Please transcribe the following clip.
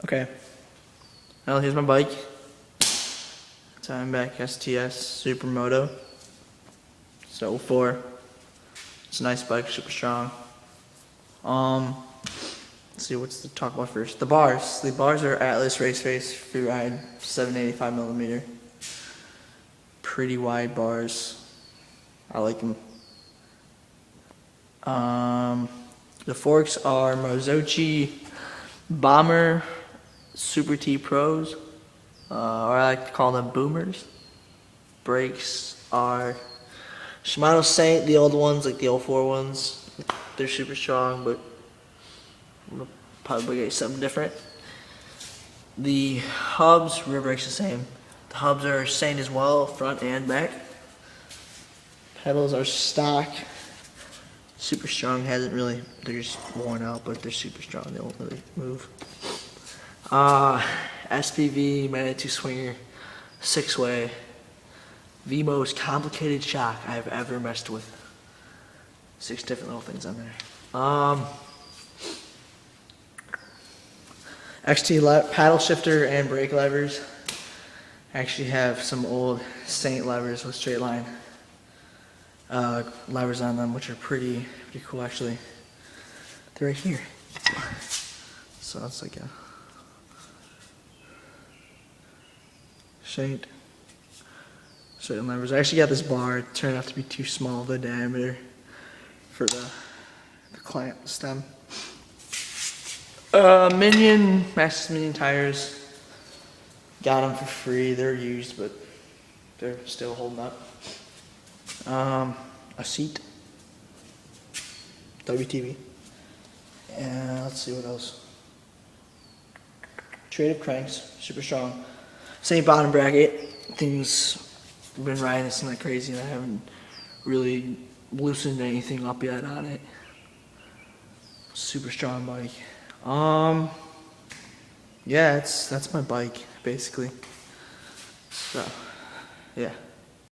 Okay. Well, here's my bike. Diamondback STS Supermoto. It's an 04. It's a nice bike, super strong. Let's see what's to talk about first. The bars. The bars are Atlas Race Face Free Ride 785 millimeter. Pretty wide bars. I like them. The forks are Marzocchi Bomber Super T Pros, or I like to call them boomers. Brakes are Shimano Saint, the old ones, like the 04 ones. They're super strong, but we'll probably get something different. The hubs, rear brakes the same. The hubs are Saint as well, front and back. Pedals are stock. Super strong, they're just worn out, but they're super strong, they won't really move. SPV Manitou Swinger 6-way. The most complicated shock I've ever messed with. 6 different little things on there. XT paddle shifter and brake levers. I actually have some old Saint levers with straight line levers on them, which are pretty cool actually. They're right here. So that's like a Saint certain levers. I actually got this bar. It turned out to be too small of a diameter for the clamp stem. Minion, Maxxis Minion tires. Got them for free. They're used, but they're still holding up. A seat. WTV. And let's see what else. Tray of cranks, super strong. Same bottom bracket. Things, I've been riding this like crazy and I haven't really loosened anything up yet on it. Super strong bike. Yeah, that's my bike basically. So, yeah.